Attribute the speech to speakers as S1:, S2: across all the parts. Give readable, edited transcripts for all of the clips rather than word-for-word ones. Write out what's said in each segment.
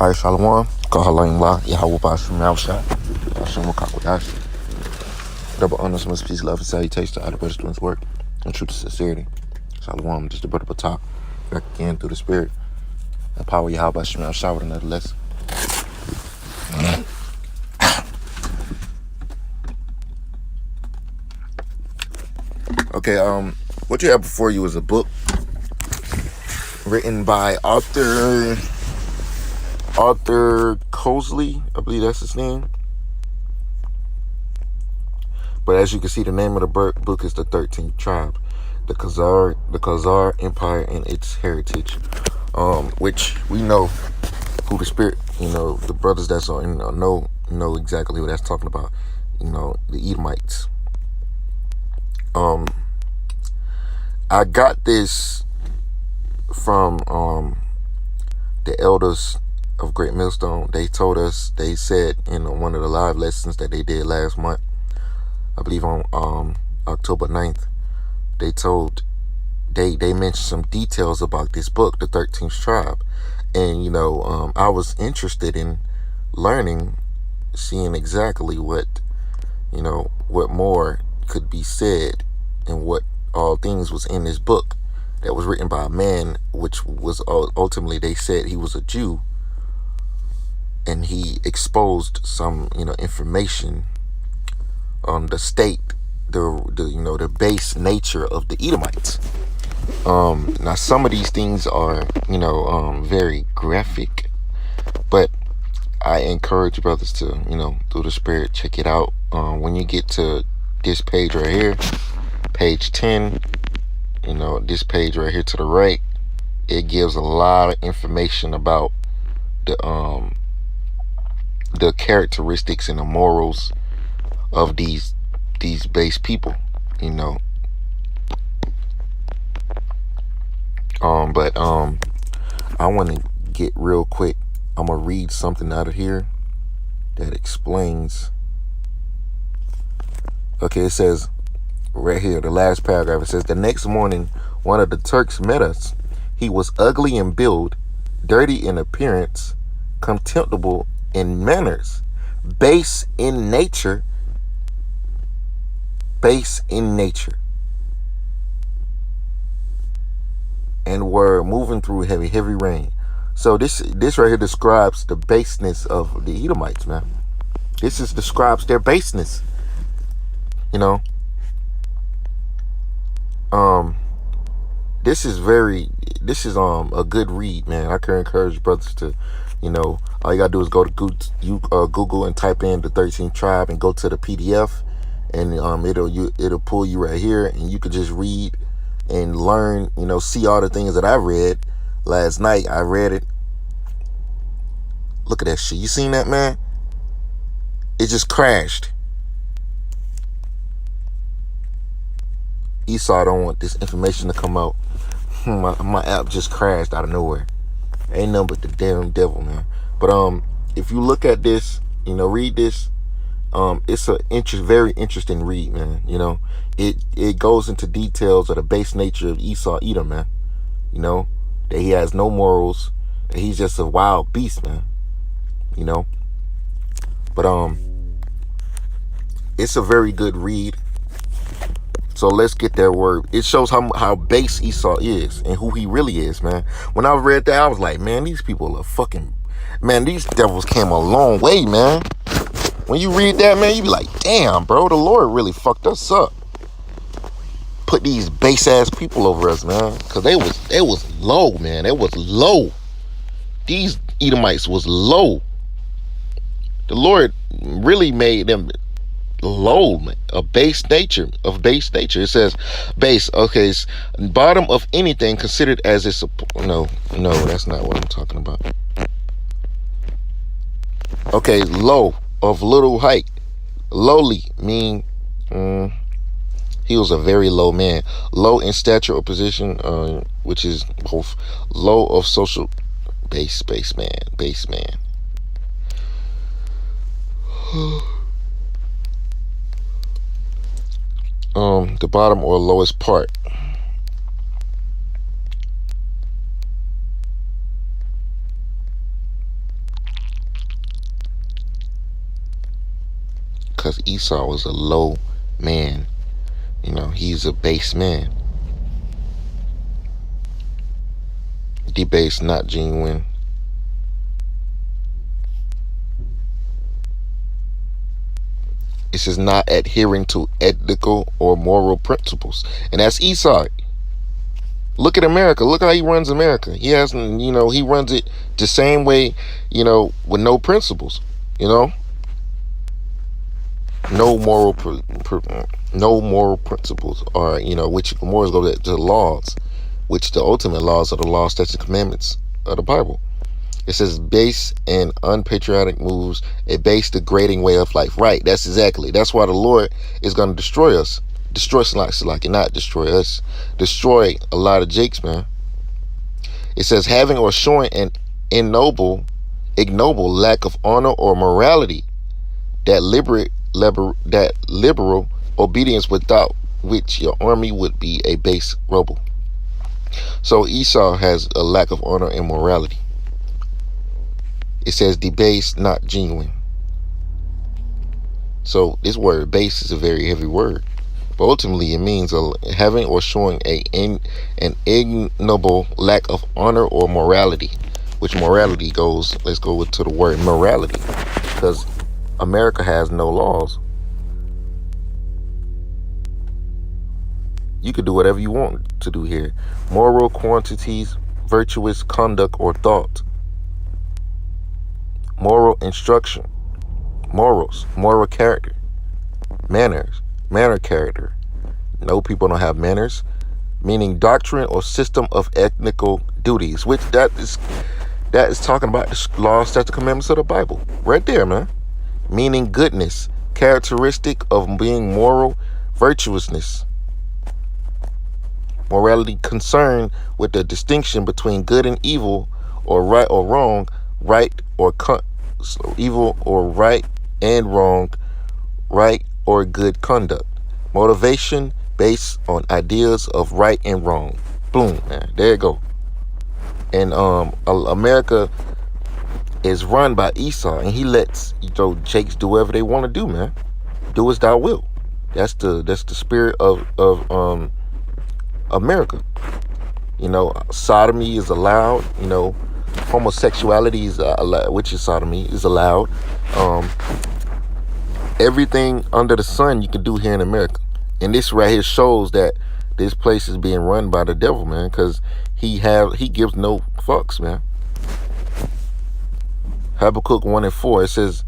S1: Alright, Shalom. Kahalayim La, Yahweh Bashim Yahushua. Hashem Wakakwadash. Double honors, much peace, love, and salutation to all the brothers doing his work and truth and sincerity. Shalom, just the brother Batak. Back again through the spirit and power Yahweh Bashim Yahushua with another lesson. Okay, what you have before you is a book written by Arthur Kosley, I believe that's his name. But as you can see, the name of the book is The 13th Tribe, the Khazar Empire and its heritage, which we know who the spirit, the brothers that's on, know exactly what that's talking about, the Edomites. I got this from the elders of Great Millstone. They said in one of the live lessons that they did last month, I believe on October 9th, they mentioned some details about this book, The 13th Tribe. And, I was interested in learning, seeing exactly what more could be said and what all things was in this book that was written by a man, which was ultimately, they said he was a Jew, and he exposed some, information on the state, the base nature of the Edomites. Now some of these things are, very graphic, but I encourage brothers to, through the spirit, check it out. When you get to this page right here, page 10, this page right here to the right, it gives a lot of information about the characteristics and the morals of these base people, but I want to get real quick. I'm gonna read something out of here that explains. Okay, it says right here, the last paragraph, it says, the next morning one of the Turks met us. He was ugly in build, dirty in appearance, contemptible in manners, base in nature, and were moving through heavy rain. So this right here describes the baseness of the Edomites, man. This describes their baseness. This is a good read, man. I can encourage brothers to, all you gotta do is go to Google and type in The 13th Tribe and go to the PDF, and it'll pull you right here, and you could just read and learn, see all the things that I read last night. I read it. Look at that shit. You seen that, man? It just crashed. Esau don't want this information to come out. My app just crashed out of nowhere. Ain't nothing but the damn devil, man. But if you look at this, read this, it's a very interesting read, man. It goes into details of the base nature of Esau Edom, man. That he has no morals, that he's just a wild beast, man. But it's a very good read. So let's get that word. It shows how base Esau is and who he really is, man. When I read that, I was like, man, these people are fucking, man, these devils came a long way, man. When you read that, man, you be like, damn, bro, the Lord really fucked us up. Put these base ass people over us, man. Cause they was low, man. It was low. These Edomites was low. The Lord really made them low, man, of base nature. It says base. Okay, bottom of anything considered as its. No, that's not what I'm talking about. Okay, low, of little height. Lowly mean he was a very low man. Low in stature or position, which is both low of social base man. The bottom or lowest part. because Esau was a low man. You know, he's a base man. Debased, not genuine. It says not adhering to ethical or moral principles. And that's Esau. Look at America. Look how he runs America. He has, you know, he runs it the same way, you know, with no principles, you know. No moral principles are, you know, which morals go to the laws, which the ultimate laws are the law, statutes, and commandments of the Bible. It says base and unpatriotic moves, a base degrading way of life. Right, that's why the Lord is going to destroy us. Destroy Salaki, not destroy us. Destroy a lot of jakes, man. It says having or showing an ignoble lack of honor or morality, that liberal obedience without which your army would be a base rebel. So Esau has a lack of honor and morality. It says debased, not genuine. So this word base is a very heavy word. But ultimately it means having or showing an ignoble lack of honor or morality. Which morality goes, let's go to the word morality. Because America has no laws. You could do whatever you want to do here. Moral quantities, virtuous conduct or thought. Moral instruction. Morals, moral character. Manners, manner character. No, people don't have manners. Meaning doctrine or system of ethnical duties. Which that is talking about the law, statutes, commandments of the Bible. Right there, man. Meaning goodness. Characteristic of being moral, virtuousness. Morality concerned with the distinction between good and evil, or right or wrong, right or evil or right and wrong, right or good conduct. Motivation based on ideas of right and wrong. Boom, man. There you go. And America is run by Esau, and he lets, you know, jakes do whatever they want to do, man. Do as thou will. That's the spirit of America. You know, sodomy is allowed. You know, homosexuality is allowed, which is sodomy, is allowed. Everything under the sun you can do here in America. And this right here shows that this place is being run by the devil, man, because he gives no fucks, man. Habakkuk 1:4, it says,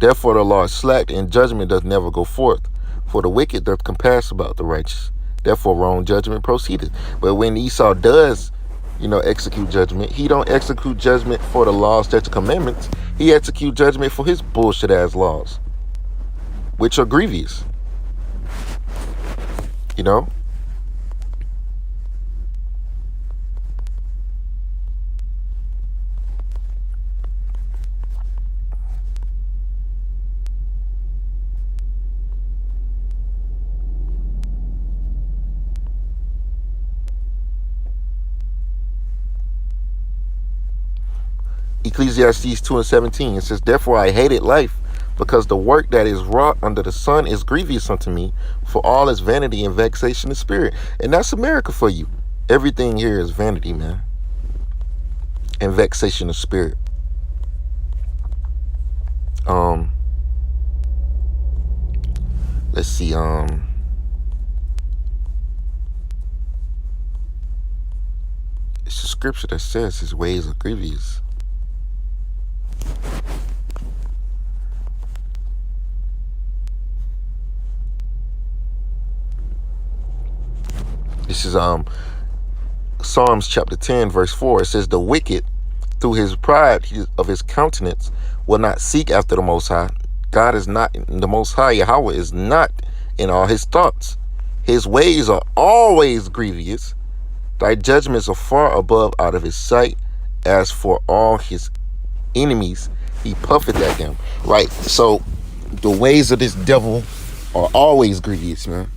S1: therefore the law is slack, and judgment doth never go forth. For the wicked doth compass about the righteous. Therefore wrong judgment proceedeth. But when Esau does, you know, execute judgment, he don't execute judgment for the laws, statutes, commandments. He execute judgment for his bullshit ass laws, which are grievous. You know? Ecclesiastes 2:17, it says, therefore I hated life, because the work that is wrought under the sun is grievous unto me, for all is vanity and vexation of spirit. And that's America for you. Everything here is vanity, man, and vexation of spirit. Let's see, it's a scripture that says his ways are grievous. This is Psalms chapter 10 verse 4. It says, the wicked through his pride of his countenance will not seek after the Most High. God is not, the Most High Yahweh is not in all his thoughts. His ways are always grievous. Thy judgments are far above out of his sight. As for all his enemies, he puffeth at them. Right. So the ways of this devil are always grievous, man.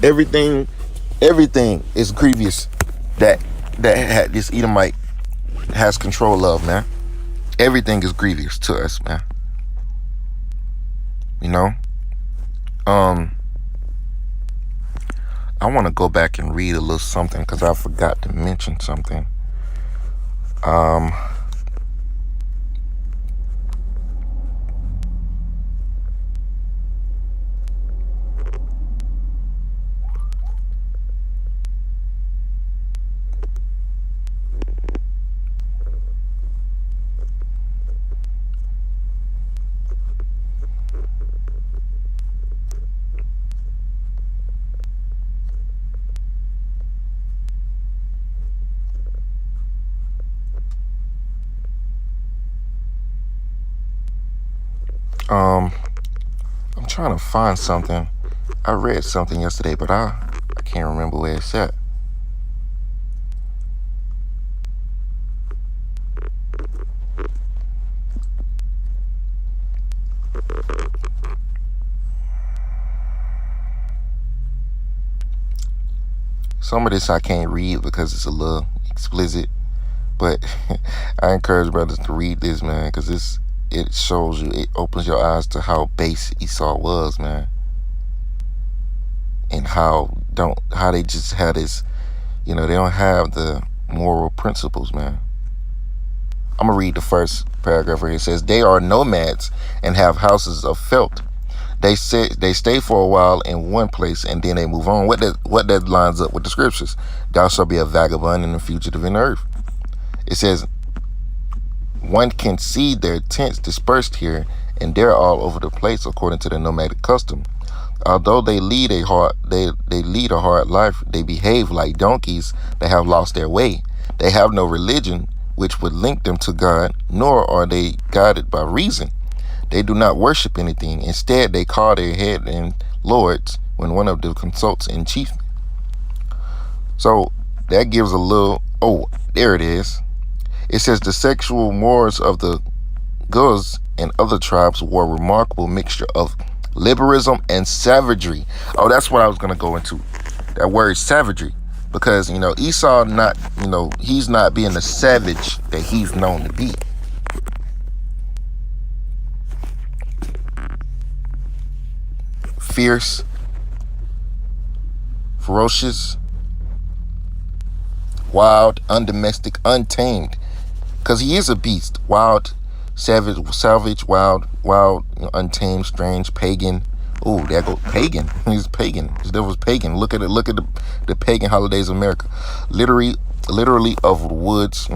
S1: Everything is grievous that this Edomite has control of, man. Everything is grievous to us, man. You know? Um, I want to go back and read a little something because I forgot to mention something. Um, um, I'm trying to find something. I read something yesterday, but I can't remember where it's at. Some of this I can't read because it's a little explicit, but I encourage brothers to read this, man, because it shows you, it opens your eyes to how base Esau was, man, and how they just had this, they don't have the moral principles, man. I'm gonna read the first paragraph where it says, "They are nomads and have houses of felt. They stay for a while in one place and then they move on." What that lines up with the scriptures? Thou shalt be a vagabond and a fugitive in the earth. It says, one can see their tents dispersed here and there all over the place according to the nomadic custom. Although they lead a hard life, they behave like donkeys that have lost their way. They have no religion which would link them to God, nor are they guided by reason. They do not worship anything. Instead, they call their head and lords when one of them consults in chief. So that gives a little, there it is. It says the sexual mores of the Guz and other tribes were a remarkable mixture of liberalism and savagery. Oh, that's what I was going to go into. That word savagery. Because, Esau he's not being the savage that he's known to be. Fierce, ferocious, wild, undomestic, untamed. Because he is a beast. Wild, savage, wild, untamed, strange, pagan. Oh, there goes pagan. He's pagan. His devil's pagan. Look at it. Look at the pagan holidays of America. Literally of the woods.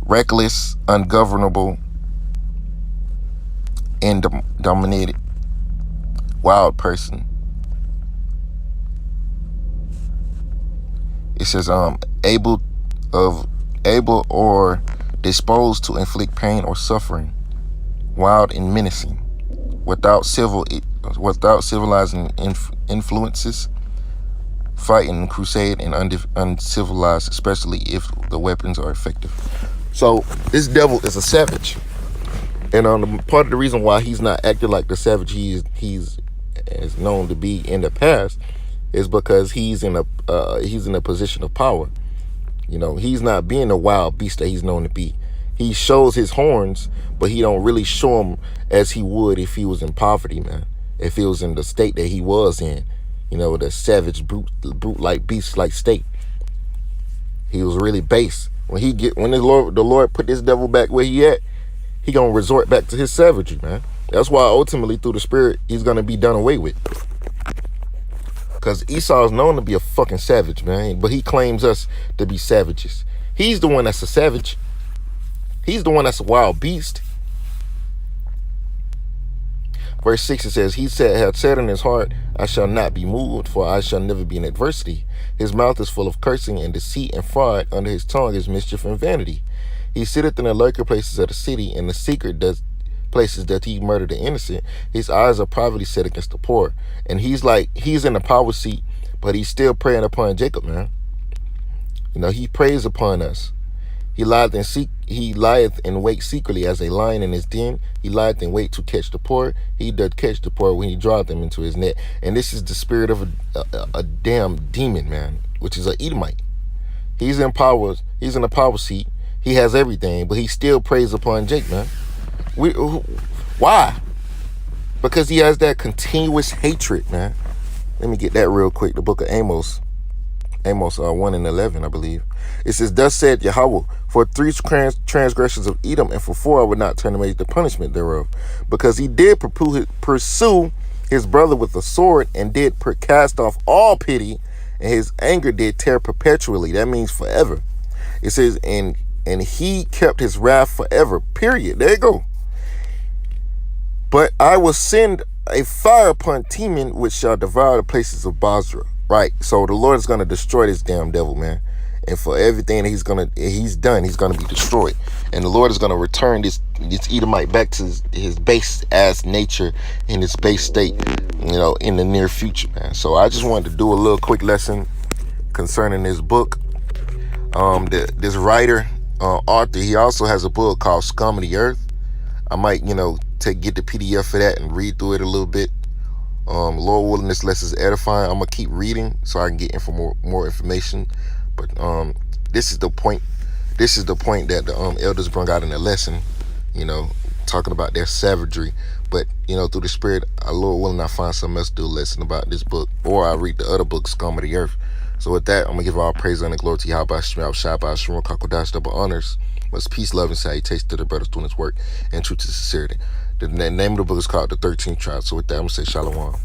S1: Reckless, ungovernable, and dominated. Wild person. It says able or disposed to inflict pain or suffering, wild and menacing, without civilizing influences, fighting crusade and uncivilized, especially if the weapons are effective. So this devil is a savage, and part of the reason why he's not acting like the savage he's is known to be in the past is because he's in a position of power. He's not being a wild beast that he's known to be. He shows his horns, but he don't really show them as he would if he was in poverty, man. If he was in the state that he was in, the savage brute like beast like state. He was really base. When the Lord put this devil back where he at, he gonna resort back to his savagery, man. That's why ultimately through the Spirit he's gonna be done away with. Because Esau is known to be a fucking savage, man. But he claims us to be savages. He's the one that's a savage. He's the one that's a wild beast. Verse 6, it says, he had said in his heart, I shall not be moved, for I shall never be in adversity. His mouth is full of cursing and deceit and fraud. Under his tongue is mischief and vanity. He sitteth in the lurker places of the city, in the secret places that he murdered the innocent. His eyes are privately set against the poor. And he's in the power seat, but he's still preying upon Jacob, man. He preys upon us. He lieth in wait secretly as a lion in his den. He lieth in wait to catch the poor. He doth catch the poor when he draweth them into his net. And this is the spirit of a damn demon, man, which is an Edomite. He's in power. He's in the power seat. He has everything, but he still preys upon Jake, man. Why? because he has that continuous hatred, man. Let me get that real quick. The book of Amos. Amos 1 and 11, I believe. It says, thus said Yahweh, for 3 transgressions of Edom, and for 4 I would not turn away the punishment thereof. Because he did pursue his brother with a sword, and did cast off all pity, and his anger did tear perpetually. That means forever. It says, and he kept his wrath forever. Period. There you go. But I will send a fire upon Teman, which shall devour the places of Basra. Right. So the Lord is going to destroy this damn devil, man. And for everything that he's done, he's going to be destroyed. And the Lord is going to return this Edomite back to his base ass nature in his base state, in the near future, man. So I just wanted to do a little quick lesson concerning this book. This writer, author, he also has a book called Scum of the Earth. I might, get the PDF for that and read through it a little bit. Lord willing, this lesson is edifying. I'm gonna keep reading so I can get more information. But this is the point. This is the point that the elders brought out in the lesson. Talking about their savagery. But through the Spirit, Lord willing, I find something else to do a lesson about this book, or I read the other book, Scum of the Earth. So with that, I'm gonna give all praise and glory to Yahweh, Shabbat, Shalom, Kakodash, double honors. Much peace, love, and salutation to the brothers doing this work and truth to sincerity. The name of the book is called The 13th Tribe. So with that, I'm going to say Shalom.